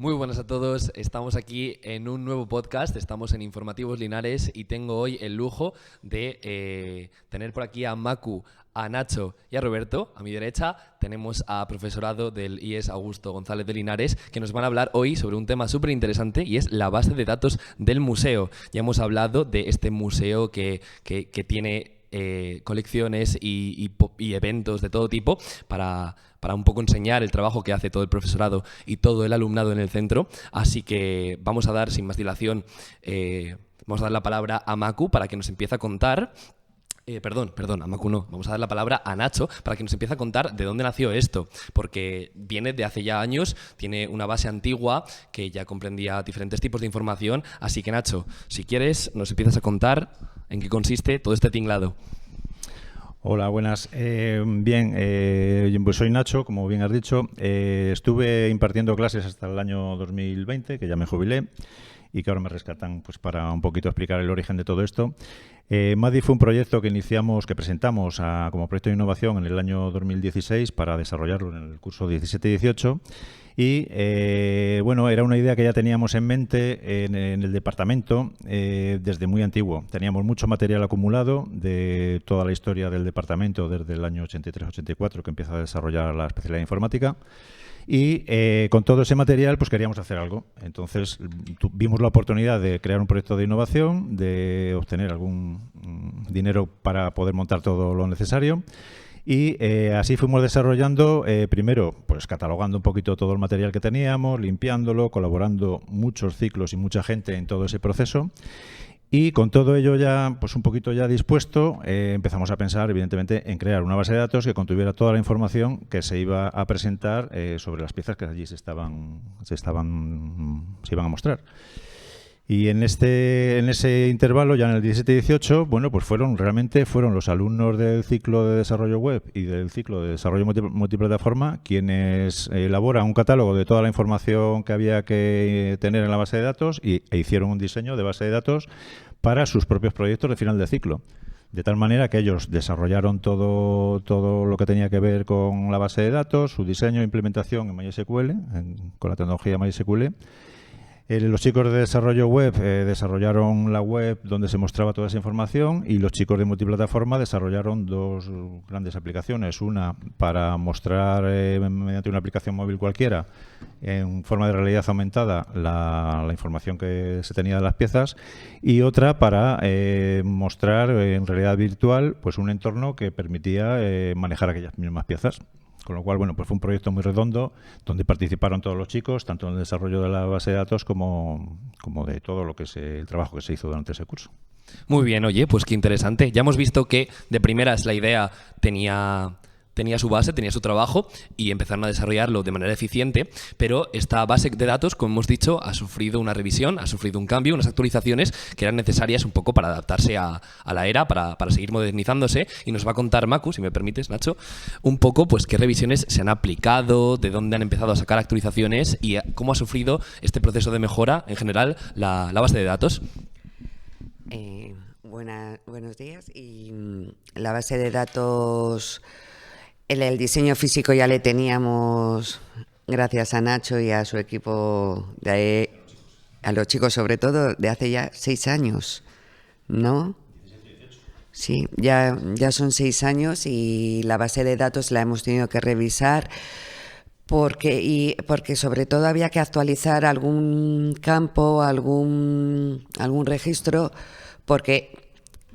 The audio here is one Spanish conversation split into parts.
Muy buenas a todos, estamos aquí en un nuevo podcast, estamos en Informativos Linares y tengo hoy el lujo de tener por aquí a Macu, a Nacho y a Roberto. A mi derecha tenemos a profesorado del IES Augusto González de Linares, que nos van a hablar hoy sobre un tema súper interesante y es la base de datos del museo. Ya hemos hablado de este museo que tiene colecciones y eventos de todo tipo para un poco enseñar el trabajo que hace todo el profesorado y todo el alumnado en el centro. Así que vamos a dar, sin más dilación, vamos a dar la palabra a Macu para que nos empiece a contar. Perdón, a Macu no. Vamos a dar la palabra a Nacho para que nos empiece a contar de dónde nació esto, porque viene de hace ya años, tiene una base antigua que ya comprendía diferentes tipos de información. Así que, Nacho, si quieres, nos empiezas a contar en qué consiste todo este tinglado. Hola, buenas. Pues soy Nacho, como bien has dicho. Estuve impartiendo clases hasta el año 2020, que ya me jubilé, y que ahora me rescatan pues para un poquito explicar el origen de todo esto. MADI fue un proyecto que presentamos como proyecto de innovación en el año 2016 para desarrollarlo en el curso 17-18. Y era una idea que ya teníamos en mente en el departamento desde muy antiguo. Teníamos mucho material acumulado de toda la historia del departamento desde el año 83-84, que empieza a desarrollar la especialidad de informática. Y con todo ese material pues queríamos hacer algo. Entonces vimos la oportunidad de crear un proyecto de innovación, de obtener algún dinero para poder montar todo lo necesario. Y así fuimos desarrollando, primero, pues catalogando un poquito todo el material que teníamos, limpiándolo, colaborando muchos ciclos y mucha gente en todo ese proceso. Y con todo ello ya, pues un poquito ya dispuesto, empezamos a pensar, evidentemente, en crear una base de datos que contuviera toda la información que se iba a presentar sobre las piezas que allí se iban a mostrar. Y en ese intervalo, ya en el 17-18, bueno, pues fueron los alumnos del ciclo de desarrollo web y del ciclo de desarrollo multiplataforma quienes elaboran un catálogo de toda la información que había que tener en la base de datos e hicieron un diseño de base de datos para sus propios proyectos de final de ciclo. De tal manera que ellos desarrollaron todo lo que tenía que ver con la base de datos, su diseño e implementación en MySQL, con la tecnología MySQL. Los chicos de desarrollo web desarrollaron la web donde se mostraba toda esa información y los chicos de multiplataforma desarrollaron dos grandes aplicaciones. Una para mostrar mediante una aplicación móvil cualquiera en forma de realidad aumentada la información que se tenía de las piezas y otra para mostrar en realidad virtual pues un entorno que permitía manejar aquellas mismas piezas. Con lo cual, bueno, pues fue un proyecto muy redondo donde participaron todos los chicos, tanto en el desarrollo de la base de datos como de todo lo que es el trabajo que se hizo durante ese curso. Muy bien, oye, pues qué interesante. Ya hemos visto que de primeras la idea tenía su base, tenía su trabajo y empezaron a desarrollarlo de manera eficiente, pero esta base de datos, como hemos dicho, ha sufrido una revisión, ha sufrido un cambio, unas actualizaciones que eran necesarias un poco para adaptarse a la era, para seguir modernizándose, y nos va a contar Macu, si me permites, Nacho, un poco pues qué revisiones se han aplicado, de dónde han empezado a sacar actualizaciones y cómo ha sufrido este proceso de mejora en general la base de datos. Buenos días. Y la base de datos, el diseño físico ya le teníamos gracias a Nacho y a su equipo, a los chicos sobre todo, de hace ya 6 años, ¿no? Sí, ya son 6 años y la base de datos la hemos tenido que revisar porque sobre todo había que actualizar algún campo, algún registro, porque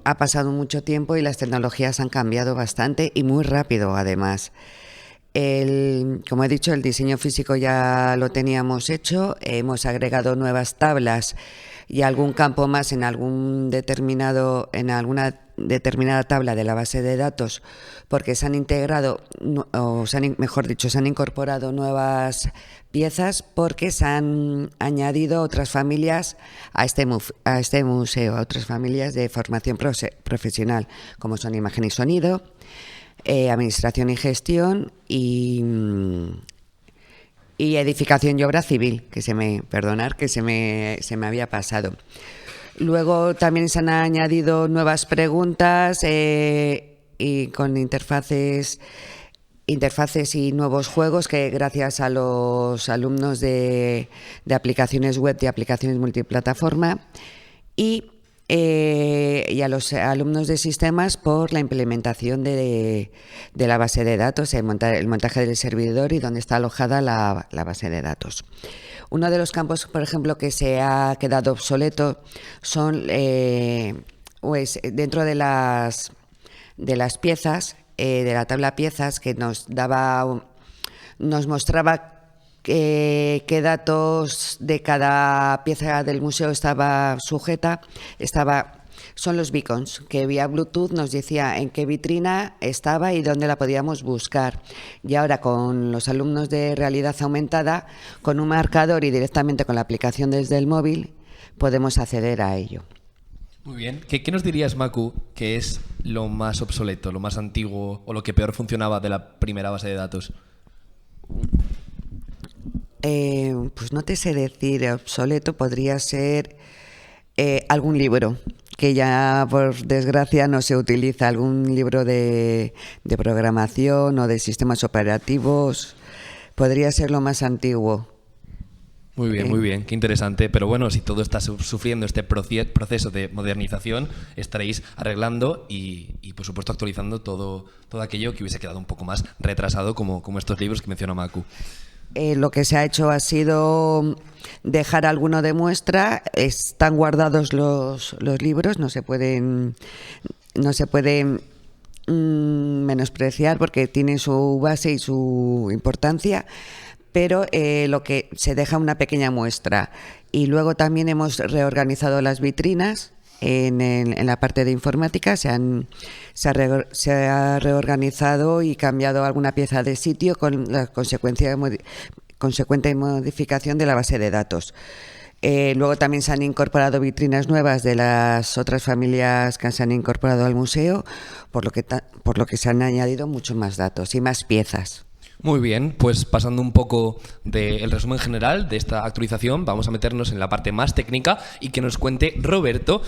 ha pasado mucho tiempo y las tecnologías han cambiado bastante y muy rápido además. Como he dicho, el diseño físico ya lo teníamos hecho, hemos agregado nuevas tablas y algún campo más en alguna determinada tabla de la base de datos, porque se han integrado, se han incorporado nuevas piezas porque se han añadido otras familias a este museo, a otras familias de formación profesional, como son imagen y sonido, administración y gestión y edificación y obra civil, que se me había pasado. Luego también se han añadido nuevas preguntas y con interfaces interfaces y nuevos juegos que gracias a los alumnos de aplicaciones web, de aplicaciones multiplataforma y a los alumnos de sistemas por la implementación de la base de datos, el montaje del servidor y donde está alojada la base de datos. Uno de los campos, por ejemplo, que se ha quedado obsoleto son pues, dentro de las piezas, de la tabla piezas, que nos mostraba qué datos de cada pieza del museo estaba sujeta. Son los beacons, que vía Bluetooth nos decía en qué vitrina estaba y dónde la podíamos buscar. Y ahora con los alumnos de realidad aumentada, con un marcador y directamente con la aplicación desde el móvil, podemos acceder a ello. Muy bien. ¿Qué nos dirías, Maku, que es lo más obsoleto, lo más antiguo o lo que peor funcionaba de la primera base de datos? Pues no te sé decir, obsoleto podría ser algún libro que ya por desgracia no se utiliza, algún libro de programación o de sistemas operativos, podría ser lo más antiguo. Muy bien, qué interesante. Pero bueno, si todo está sufriendo este proceso de modernización, estaréis arreglando y por supuesto actualizando todo aquello que hubiese quedado un poco más retrasado, como estos libros que mencionó Maku. Lo que se ha hecho ha sido dejar alguno de muestra. Están guardados los libros, no se pueden menospreciar porque tienen su base y su importancia, pero lo que se deja una pequeña muestra. Y luego también hemos reorganizado las vitrinas. En la parte de informática se ha reorganizado y cambiado alguna pieza de sitio con la consecuente modificación de la base de datos. Luego también se han incorporado vitrinas nuevas de las otras familias que se han incorporado al museo, por lo que se han añadido muchos más datos y más piezas. Muy bien, pues pasando un poco del resumen general de esta actualización, vamos a meternos en la parte más técnica y que nos cuente Roberto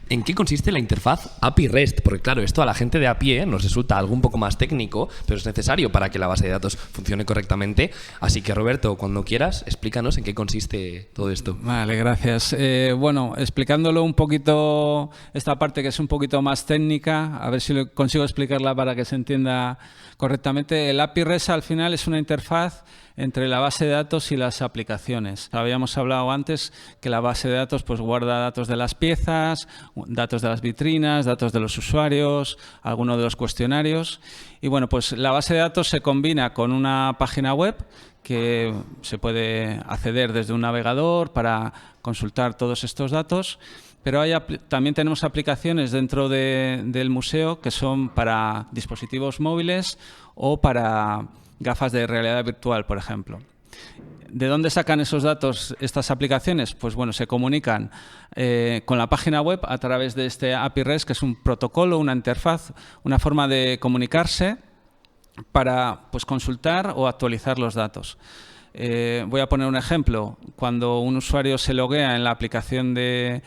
en qué consiste la interfaz API REST, porque claro, esto a la gente de a pie nos resulta algo un poco más técnico, pero es necesario para que la base de datos funcione correctamente. Así que Roberto, cuando quieras, explícanos en qué consiste todo esto. Vale, gracias. Bueno, explicándolo un poquito, esta parte que es un poquito más técnica, a ver si consigo explicarla para que se entienda correctamente. El API REST al final es una interfaz entre la base de datos y las aplicaciones. Habíamos hablado antes que la base de datos pues guarda datos de las piezas, datos de las vitrinas, datos de los usuarios, algunos de los cuestionarios. Y bueno, pues la base de datos se combina con una página web que se puede acceder desde un navegador para consultar todos estos datos. Pero también tenemos aplicaciones dentro del museo que son para dispositivos móviles o para gafas de realidad virtual, por ejemplo. ¿De dónde sacan esos datos estas aplicaciones? Pues bueno, se comunican con la página web a través de este API REST, que es un protocolo, una interfaz, una forma de comunicarse para pues, consultar o actualizar los datos. Voy a poner un ejemplo. Cuando un usuario se loguea en la aplicación de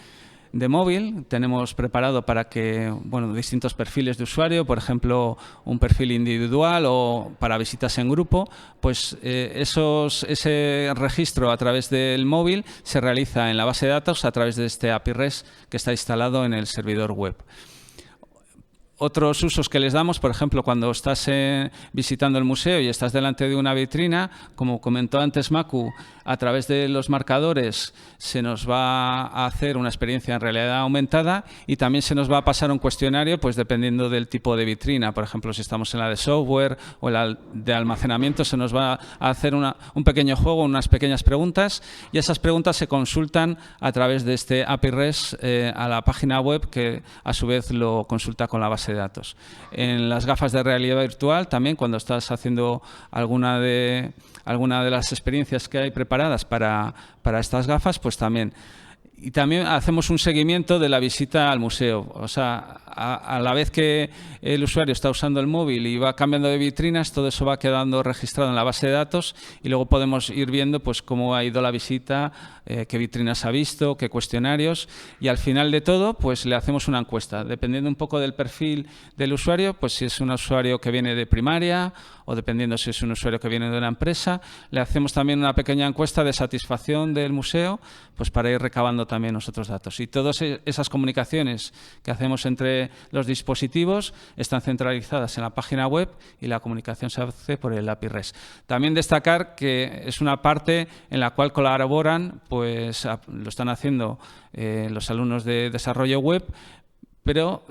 móvil, tenemos preparado para que distintos perfiles de usuario, por ejemplo, un perfil individual o para visitas en grupo, pues ese registro a través del móvil se realiza en la base de datos a través de este API REST que está instalado en el servidor web. Otros usos que les damos, por ejemplo, cuando estás visitando el museo y estás delante de una vitrina, como comentó antes Maku, a través de los marcadores se nos va a hacer una experiencia en realidad aumentada y también se nos va a pasar un cuestionario pues dependiendo del tipo de vitrina. Por ejemplo, si estamos en la de software o la de almacenamiento, se nos va a hacer un pequeño juego, unas pequeñas preguntas, y esas preguntas se consultan a través de este API REST a la página web, que a su vez lo consulta con la base de datos. En las gafas de realidad virtual también, cuando estás haciendo alguna de las experiencias que hay preparadas para estas gafas, pues también. Y también hacemos un seguimiento de la visita al museo. O sea, a la vez que el usuario está usando el móvil y va cambiando de vitrinas, todo eso va quedando registrado en la base de datos y luego podemos ir viendo pues cómo ha ido la visita, qué vitrinas ha visto, qué cuestionarios, y al final de todo pues le hacemos una encuesta. Dependiendo un poco del perfil del usuario, pues si es un usuario que viene de primaria o dependiendo si es un usuario que viene de una empresa. Le hacemos también una pequeña encuesta de satisfacción del museo, pues para ir recabando también nosotros datos. Y todas esas comunicaciones que hacemos entre los dispositivos están centralizadas en la página web y la comunicación se hace por el API REST. También destacar que es una parte en la cual colaboran, pues lo están haciendo los alumnos de desarrollo web, pero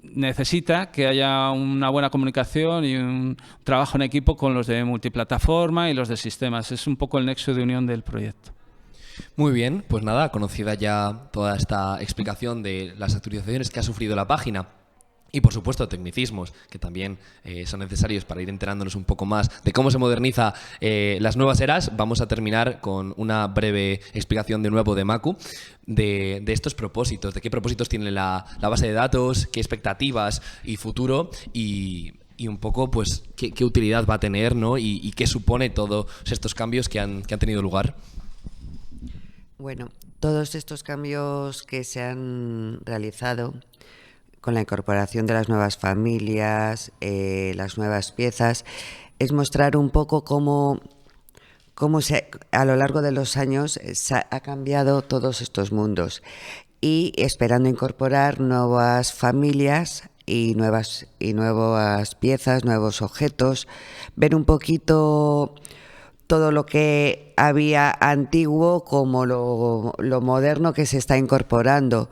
necesita que haya una buena comunicación y un trabajo en equipo con los de multiplataforma y los de sistemas. Es un poco el nexo de unión del proyecto. Muy bien, pues nada, conocida ya toda esta explicación de las actualizaciones que ha sufrido la página. Y, por supuesto, tecnicismos, que también son necesarios para ir enterándonos un poco más de cómo se moderniza las nuevas eras. Vamos a terminar con una breve explicación de nuevo de Maku, de estos propósitos, de qué propósitos tiene la base de datos, qué expectativas y futuro, y un poco pues qué utilidad va a tener, ¿no? y qué supone todos estos cambios que han tenido lugar. Bueno, todos estos cambios que se han realizado con la incorporación de las nuevas familias, las nuevas piezas, es mostrar un poco cómo a lo largo de los años ha cambiado todos estos mundos, y esperando incorporar nuevas familias y nuevas piezas, nuevos objetos, ver un poquito todo lo que había antiguo como lo moderno que se está incorporando.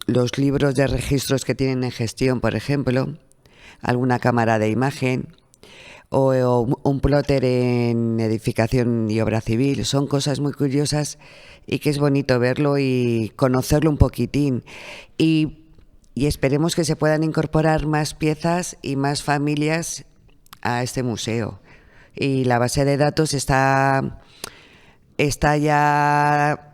Los libros de registros que tienen en gestión, por ejemplo, alguna cámara de imagen o un plotter en edificación y obra civil, son cosas muy curiosas y que es bonito verlo y conocerlo un poquitín. Y esperemos que se puedan incorporar más piezas y más familias a este museo. Y la base de datos está ya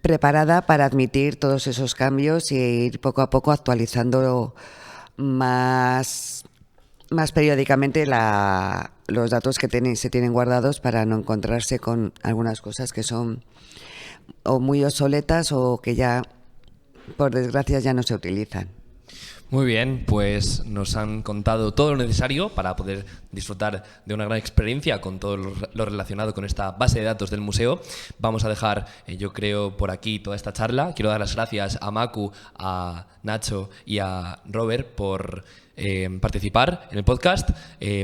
preparada para admitir todos esos cambios y ir poco a poco actualizando más periódicamente los datos que se tienen guardados, para no encontrarse con algunas cosas que son o muy obsoletas o que ya, por desgracia, ya no se utilizan. Muy bien, pues nos han contado todo lo necesario para poder disfrutar de una gran experiencia con todo lo relacionado con esta base de datos del museo. Vamos a dejar, yo creo, por aquí toda esta charla. Quiero dar las gracias a Maku, a Nacho y a Robert por participar en el podcast.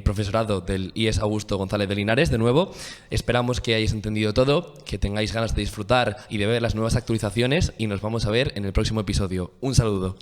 Profesorado del IES Augusto González de Linares, de nuevo. Esperamos que hayáis entendido todo, que tengáis ganas de disfrutar y de ver las nuevas actualizaciones, y nos vamos a ver en el próximo episodio. Un saludo.